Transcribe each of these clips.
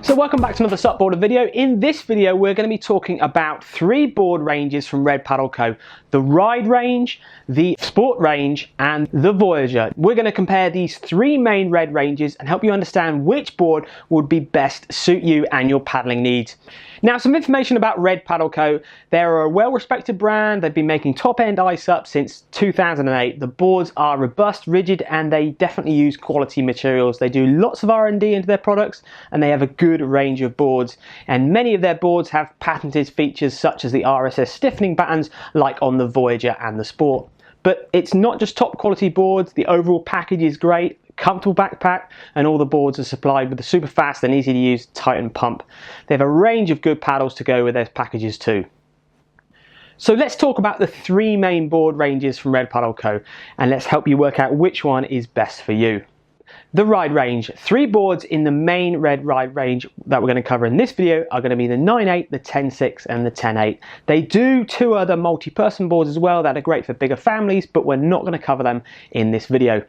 So welcome back to another SUPboarder video. In this video we're going to be talking about three board ranges from Red Paddle Co. The Ride range, the Sport range and the Voyager. We're going to compare these three main Red ranges and help you understand which board would be best suit you and your paddling needs. Now, some information about Red Paddle Co. They're a well-respected brand. They've been making top-end iSUP since 2008. The boards are robust, rigid, and they definitely use quality materials. They do lots of R&D into their products, and they have a good range of boards. And many of their boards have patented features such as the RSS stiffening patterns, like on the Voyager and the Sport. But it's not just top-quality boards. The overall package is great. Comfortable backpack, and all the boards are supplied with a super fast and easy to use Titan pump. They have a range of good paddles to go with their packages too. So let's talk about the three main board ranges from Red Paddle Co. and let's help you work out which one is best for you. The Ride range. Three boards in the main Red Ride range that we're going to cover in this video are going to be the 9.8, the 10.6 and the 10.8. They do two other multi-person boards as well that are great for bigger families, but we're not going to cover them in this video.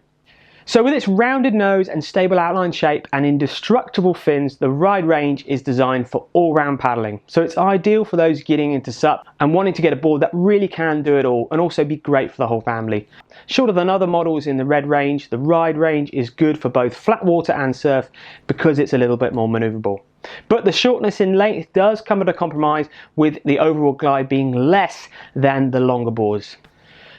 So with its rounded nose and stable outline shape and indestructible fins, the Ride range is designed for all-round paddling. So it's ideal for those getting into SUP and wanting to get a board that really can do it all and also be great for the whole family. Shorter than other models in the Red range, the Ride range is good for both flat water and surf because it's a little bit more maneuverable. But the shortness in length does come at a compromise, with the overall glide being less than the longer boards.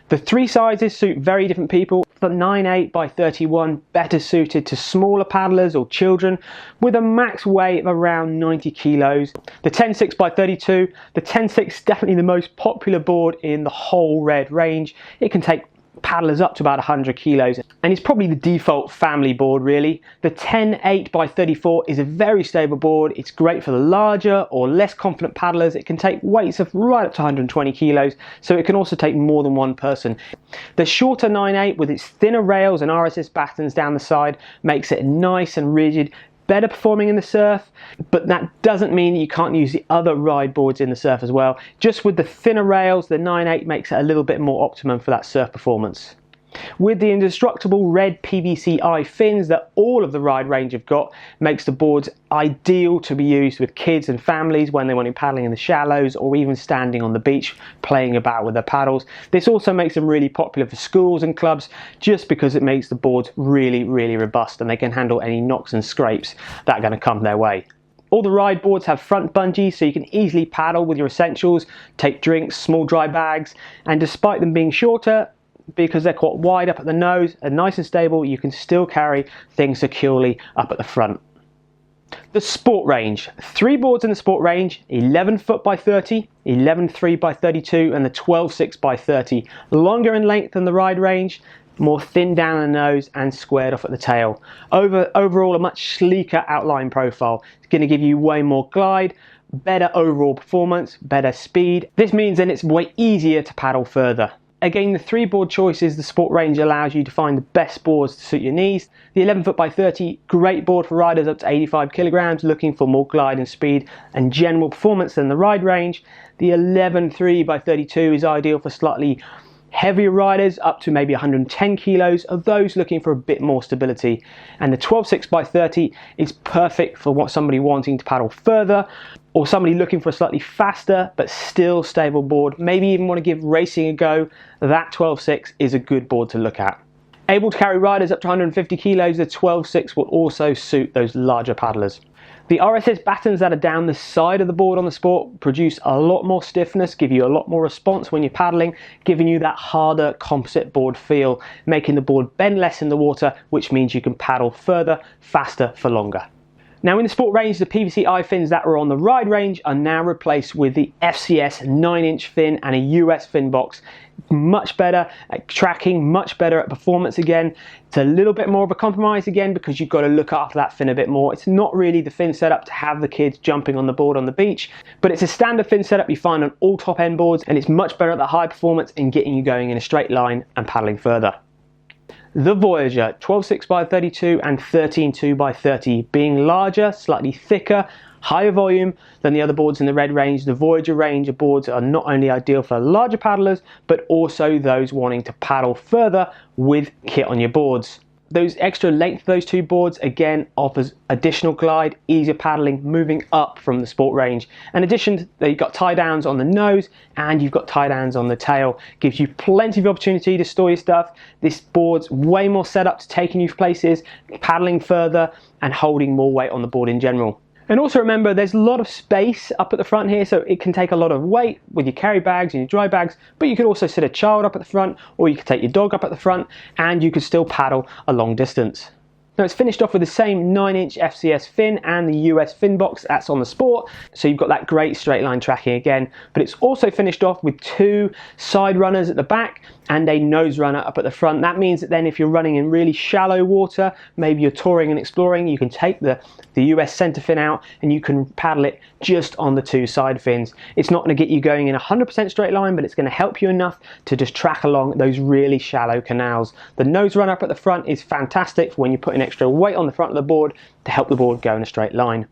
The three sizes suit very different people. The 9.8 by 31 better suited to smaller paddlers or children with a max weight of around 90 kilos. The 10.6 by 32, the 10.6 is definitely the most popular board in the whole Red range. It can take paddlers up to about 100 kilos and it's probably the default family board really. The 10.8 by 34 is a very stable board. It's great for the larger or less confident paddlers. It can take weights of right up to 120 kilos, so it can also take more than one person. The shorter 9.8 with its thinner rails and RSS battens down the side makes it nice and rigid, better performing in the surf, but that doesn't mean that you can't use the other Ride boards in the surf as well. Just with the thinner rails, the 9.8 makes it a little bit more optimum for that surf performance. With the indestructible red PVC-I fins that all of the Ride range have got, makes the boards ideal to be used with kids and families when they want to be paddling in the shallows or even standing on the beach playing about with their paddles. This also makes them really popular for schools and clubs just because it makes the boards really robust and they can handle any knocks and scrapes that are going to come their way. All the Ride boards have front bungees so you can easily paddle with your essentials, take drinks, small dry bags, and despite them being shorter, because they're quite wide up at the nose and nice and stable, you can still carry things securely up at the front. The Sport range. Three boards in the Sport range: 11 foot by 30, 11.3 by 32 and the 12.6 by 30. Longer in length than the Ride range, more thin down the nose and squared off at the tail. Overall a much sleeker outline profile. It's going to give you way more glide, better overall performance, better speed. This means then it's way easier to paddle further. Again, the three board choices, the Sport range allows you to find the best boards to suit your needs. The 11 foot by 30, great board for riders up to 85 kilograms looking for more glide and speed and general performance than the Ride range. The 11.3 by 32 is ideal for slightly heavier riders up to maybe 110 kilos, of those looking for a bit more stability. And the 12.6 by 30 is perfect for somebody wanting to paddle further, or somebody looking for a slightly faster but still stable board, maybe even want to give racing a go. That 12.6 is a good board to look at. Able to carry riders up to 150 kilos, the 12.6 will also suit those larger paddlers. The RSS battens that are down the side of the board on the Sport produce a lot more stiffness, give you a lot more response when you're paddling, giving you that harder composite board feel, making the board bend less in the water, which means you can paddle further, faster for longer. Now in the Sport range, the PVC-I fins that were on the Ride range are now replaced with the FCS 9-inch fin and a US fin box. Much better at tracking, much better at performance again. It's a little bit more of a compromise again because you've got to look after that fin a bit more. It's not really the fin setup to have the kids jumping on the board on the beach, but it's a standard fin setup you find on all top end boards, and it's much better at the high performance in getting you going in a straight line and paddling further. The Voyager, 12.6 by 32 and 13.2 by 30, being larger, slightly thicker, higher volume than the other boards in the Red range. The Voyager range of boards are not only ideal for larger paddlers, but also those wanting to paddle further with kit on your boards. Those extra length of those two boards again offers additional glide, easier paddling, moving up from the sport range. In addition, you've got tie downs on the nose and you've got tie downs on the tail. Gives you plenty of opportunity to store your stuff. This board's way more set up to taking you places, paddling further and holding more weight on the board in general. And also remember, there's a lot of space up at the front here, so it can take a lot of weight with your carry bags and your dry bags, but you could also sit a child up at the front, or you could take your dog up at the front, and you could still paddle a long distance. Now it's finished off with the same 9-inch FCS fin and the US fin box that's on the Sport, so you've got that great straight line tracking again, but it's also finished off with 2 side runners at the back and a nose runner up at the front. That means that then if you're running in really shallow water, maybe you're touring and exploring, you can take the US center fin out and you can paddle it just on the 2 side fins. It's not going to get you going in 100% straight line, but it's going to help you enough to just track along those really shallow canals. The nose runner up at the front is fantastic for when you're putting extra weight on the front of the board to help the board go in a straight line.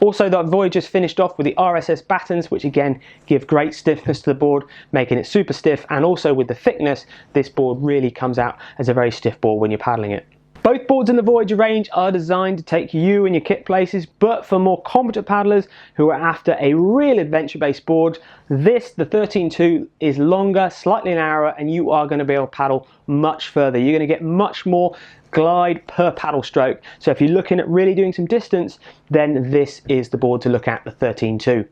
Also, the Voyager's finished off with the RSS battens, which again give great stiffness to the board, making it super stiff, and also with the thickness, this board really comes out as a very stiff board when you're paddling it. Both boards in the Voyager range are designed to take you and your kit places, but for more competent paddlers who are after a real adventure-based board, the 13.2 is longer, slightly narrower, and you are going to be able to paddle much further. You're going to get much more glide per paddle stroke. So if you're looking at really doing some distance, then this is the board to look at, the 13.2.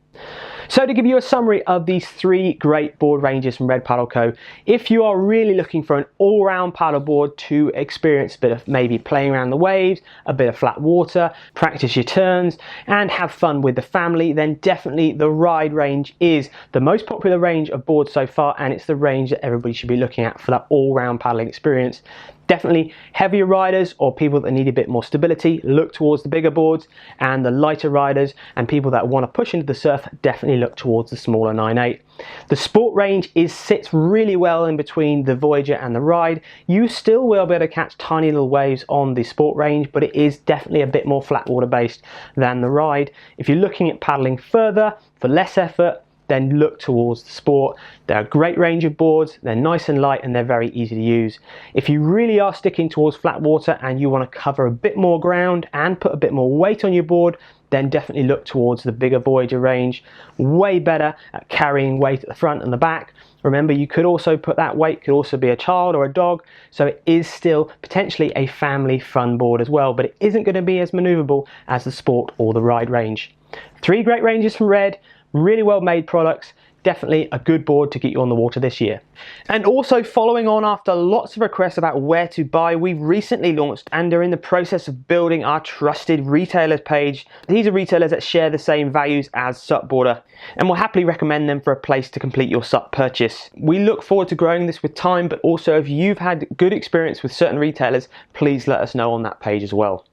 So to give you a summary of these 3 great board ranges from Red Paddle Co, if you are really looking for an all-round paddle board to experience a bit of maybe playing around the waves, a bit of flat water, practice your turns and have fun with the family, then definitely the Ride range is the most popular range of boards so far, and it's the range that everybody should be looking at for that all-round paddling experience. Definitely heavier riders or people that need a bit more stability, look towards the bigger boards, and the lighter riders and people that want to push into the surf definitely look towards the smaller 9.8. The Sport range sits really well in between the Voyager and the Ride. You still will be able to catch tiny little waves on the Sport range, but it is definitely a bit more flat water based than the Ride. If you're looking at paddling further for less effort, then look towards the Sport. They're a great range of boards, they're nice and light, and they're very easy to use. If you really are sticking towards flat water and you want to cover a bit more ground and put a bit more weight on your board, then definitely look towards the bigger Voyager range. Way better at carrying weight at the front and the back. Remember, you could also put that weight, could also be a child or a dog, so it is still potentially a family fun board as well, but it isn't going to be as maneuverable as the Sport or the Ride range. 3 great ranges from Red, really well made products, definitely a good board to get you on the water this year. And also, following on after lots of requests about where to buy, we've recently launched and are in the process of building our trusted retailers page. These are retailers that share the same values as SUPboarder, and we'll happily recommend them for a place to complete your SUP purchase. We look forward to growing this with time, but also if you've had good experience with certain retailers, please let us know on that page as well.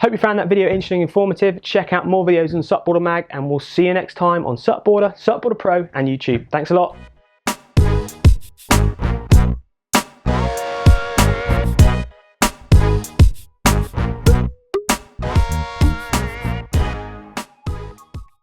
Hope you found that video interesting and informative. Check out more videos on SUPboarder Mag, and we'll see you next time on SUPboarder, SUPboarder Pro and YouTube. Thanks a lot.